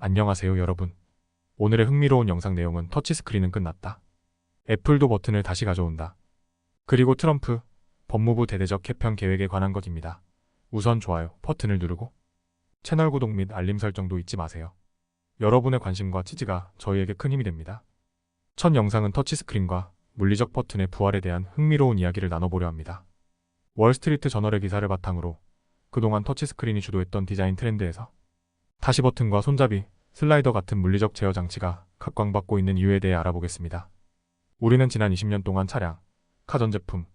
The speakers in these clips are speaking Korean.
안녕하세요 여러분. 오늘의 흥미로운 영상 내용은 터치스크린은 끝났다. 애플도 버튼을 다시 가져온다. 그리고 트럼프 법무부 대대적 개편 계획에 관한 것입니다. 우선 좋아요 버튼을 누르고 채널 구독 및 알림 설정도 잊지 마세요. 여러분의 관심과 지지가 저희에게 큰 힘이 됩니다. 첫 영상은 터치스크린과 물리적 버튼의 부활에 대한 흥미로운 이야기를 나눠보려 합니다. 월스트리트 저널의 기사를 바탕으로 그동안 터치스크린이 주도했던 디자인 트렌드에서 다시 버튼과 손잡이, 슬라이더 같은 물리적 제어 장치가 각광받고 있는 이유에 대해 알아보겠습니다. 우리는 지난 20년 동안 차량, 가전제품,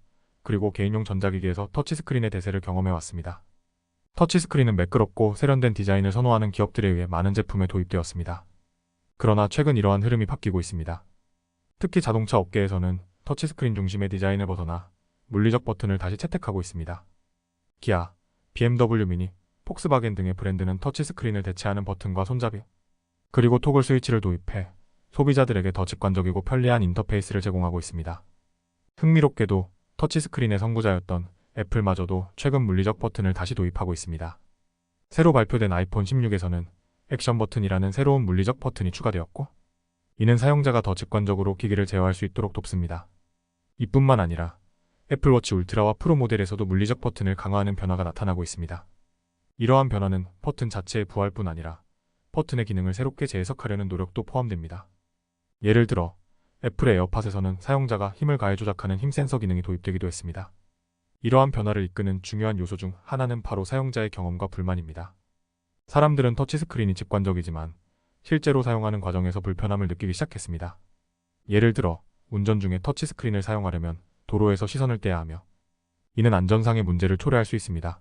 그리고 개인용 전자기기에서 터치스크린의 대세를 경험해왔습니다. 터치스크린은 매끄럽고 세련된 디자인을 선호하는 기업들에 의해 많은 제품에 도입되었습니다. 그러나 최근 이러한 흐름이 바뀌고 있습니다. 특히 자동차 업계에서는 터치스크린 중심의 디자인을 벗어나 물리적 버튼을 다시 채택하고 있습니다. 기아, BMW 미니, 폭스바겐 등의 브랜드는 터치스크린을 대체하는 버튼과 손잡이, 그리고 토글 스위치를 도입해 소비자들에게 더 직관적이고 편리한 인터페이스를 제공하고 있습니다. 흥미롭게도 터치스크린의 선구자였던 애플마저도 최근 물리적 버튼을 다시 도입하고 있습니다. 새로 발표된 아이폰 16에서는 액션 버튼이라는 새로운 물리적 버튼이 추가되었고, 이는 사용자가 더 직관적으로 기기를 제어할 수 있도록 돕습니다. 이뿐만 아니라 애플워치 울트라와 프로 모델에서도 물리적 버튼을 강화하는 변화가 나타나고 있습니다. 이러한 변화는 버튼 자체의 부활뿐 아니라 버튼의 기능을 새롭게 재해석하려는 노력도 포함됩니다. 예를 들어 애플의 에어팟에서는 사용자가 힘을 가해 조작하는 힘 센서 기능이 도입되기도 했습니다. 이러한 변화를 이끄는 중요한 요소 중 하나는 바로 사용자의 경험과 불만입니다. 사람들은 터치스크린이 직관적이지만 실제로 사용하는 과정에서 불편함을 느끼기 시작했습니다. 예를 들어 운전 중에 터치스크린을 사용하려면 도로에서 시선을 떼야 하며, 이는 안전상의 문제를 초래할 수 있습니다.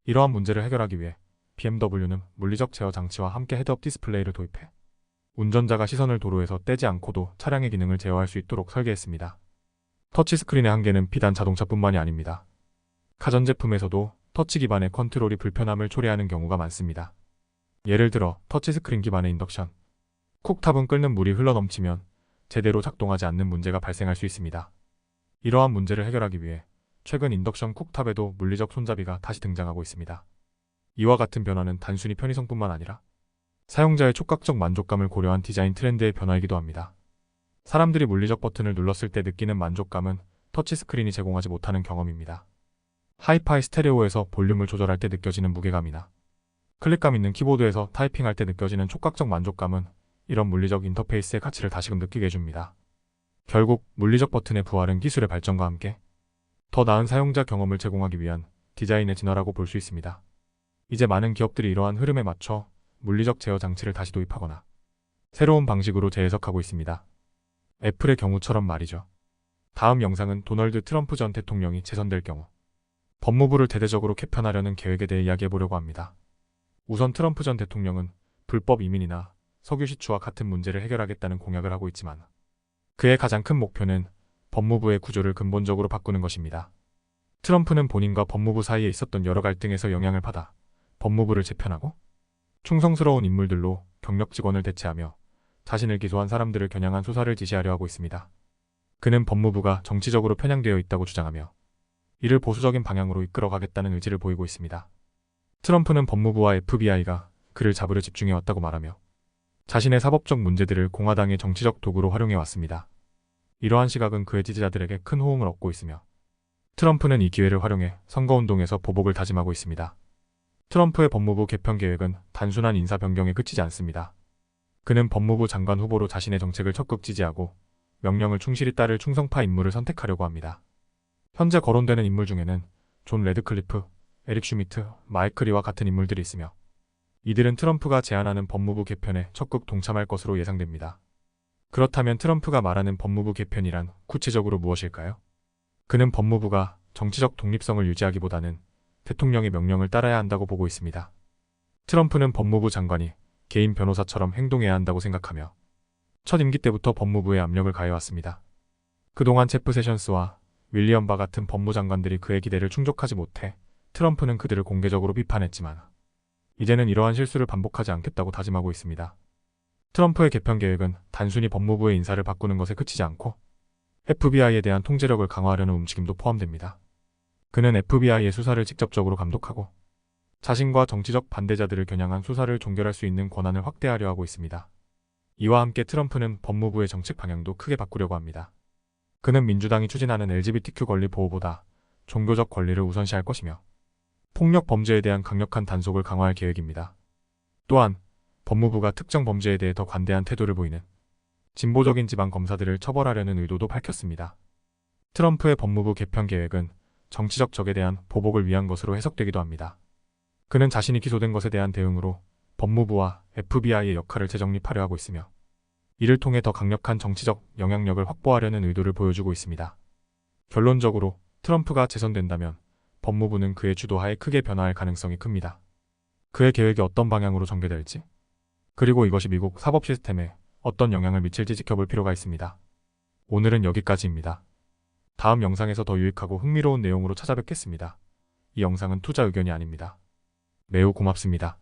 이러한 문제를 해결하기 위해 BMW는 물리적 제어 장치와 함께 헤드업 디스플레이를 도입해 운전자가 시선을 도로에서 떼지 않고도 차량의 기능을 제어할 수 있도록 설계했습니다. 터치스크린의 한계는 비단 자동차뿐만이 아닙니다. 가전제품에서도 터치 기반의 컨트롤이 불편함을 초래하는 경우가 많습니다. 예를 들어 터치스크린 기반의 인덕션 쿡탑은 끓는 물이 흘러넘치면 제대로 작동하지 않는 문제가 발생할 수 있습니다. 이러한 문제를 해결하기 위해 최근 인덕션 쿡탑에도 물리적 손잡이가 다시 등장하고 있습니다. 이와 같은 변화는 단순히 편의성뿐만 아니라 사용자의 촉각적 만족감을 고려한 디자인 트렌드의 변화이기도 합니다. 사람들이 물리적 버튼을 눌렀을 때 느끼는 만족감은 터치스크린이 제공하지 못하는 경험입니다. 하이파이 스테레오에서 볼륨을 조절할 때 느껴지는 무게감이나 클릭감 있는 키보드에서 타이핑할 때 느껴지는 촉각적 만족감은 이런 물리적 인터페이스의 가치를 다시금 느끼게 해줍니다. 결국 물리적 버튼의 부활은 기술의 발전과 함께 더 나은 사용자 경험을 제공하기 위한 디자인의 진화라고 볼 수 있습니다. 이제 많은 기업들이 이러한 흐름에 맞춰 물리적 제어 장치를 다시 도입하거나 새로운 방식으로 재해석하고 있습니다. 애플의 경우처럼 말이죠. 다음 영상은 도널드 트럼프 전 대통령이 재선될 경우 법무부를 대대적으로 개편하려는 계획에 대해 이야기해보려고 합니다. 우선 트럼프 전 대통령은 불법 이민이나 석유 시추와 같은 문제를 해결하겠다는 공약을 하고 있지만, 그의 가장 큰 목표는 법무부의 구조를 근본적으로 바꾸는 것입니다. 트럼프는 본인과 법무부 사이에 있었던 여러 갈등에서 영향을 받아 법무부를 재편하고 충성스러운 인물들로 경력 직원을 대체하며 자신을 기소한 사람들을 겨냥한 수사를 지시하려 하고 있습니다. 그는 법무부가 정치적으로 편향되어 있다고 주장하며 이를 보수적인 방향으로 이끌어가겠다는 의지를 보이고 있습니다. 트럼프는 법무부와 FBI가 그를 잡으려 집중해왔다고 말하며 자신의 사법적 문제들을 공화당의 정치적 도구로 활용해왔습니다. 이러한 시각은 그의 지지자들에게 큰 호응을 얻고 있으며 트럼프는 이 기회를 활용해 선거운동에서 보복을 다짐하고 있습니다. 트럼프의 법무부 개편 계획은 단순한 인사 변경에 그치지 않습니다. 그는 법무부 장관 후보로 자신의 정책을 적극 지지하고 명령을 충실히 따를 충성파 인물을 선택하려고 합니다. 현재 거론되는 인물 중에는 존 레드클리프, 에릭 슈미트, 마이클 리와 같은 인물들이 있으며, 이들은 트럼프가 제안하는 법무부 개편에 적극 동참할 것으로 예상됩니다. 그렇다면 트럼프가 말하는 법무부 개편이란 구체적으로 무엇일까요? 그는 법무부가 정치적 독립성을 유지하기보다는 대통령의 명령을 따라야 한다고 보고 있습니다. 트럼프는 법무부 장관이 개인 변호사처럼 행동해야 한다고 생각하며 첫 임기 때부터 법무부에 압력을 가해왔습니다. 그동안 제프 세션스와 윌리엄 바 같은 법무장관들이 그의 기대를 충족하지 못해 트럼프는 그들을 공개적으로 비판했지만, 이제는 이러한 실수를 반복하지 않겠다고 다짐하고 있습니다. 트럼프의 개편 계획은 단순히 법무부의 인사를 바꾸는 것에 그치지 않고 FBI에 대한 통제력을 강화하려는 움직임도 포함됩니다. 그는 FBI의 수사를 직접적으로 감독하고 자신과 정치적 반대자들을 겨냥한 수사를 종결할 수 있는 권한을 확대하려 하고 있습니다. 이와 함께 트럼프는 법무부의 정책 방향도 크게 바꾸려고 합니다. 그는 민주당이 추진하는 LGBTQ 권리 보호보다 종교적 권리를 우선시할 것이며 폭력 범죄에 대한 강력한 단속을 강화할 계획입니다. 또한 법무부가 특정 범죄에 대해 더 관대한 태도를 보이는 진보적인 지방 검사들을 처벌하려는 의도도 밝혔습니다. 트럼프의 법무부 개편 계획은 정치적 적에 대한 보복을 위한 것으로 해석되기도 합니다. 그는 자신이 기소된 것에 대한 대응으로 법무부와 FBI의 역할을 재정립하려 하고 있으며 이를 통해 더 강력한 정치적 영향력을 확보하려는 의도를 보여주고 있습니다. 결론적으로 트럼프가 재선된다면 법무부는 그의 주도하에 크게 변화할 가능성이 큽니다. 그의 계획이 어떤 방향으로 전개될지, 그리고 이것이 미국 사법 시스템에 어떤 영향을 미칠지 지켜볼 필요가 있습니다. 오늘은 여기까지입니다. 다음 영상에서 더 유익하고 흥미로운 내용으로 찾아뵙겠습니다. 이 영상은 투자 의견이 아닙니다. 매우 고맙습니다.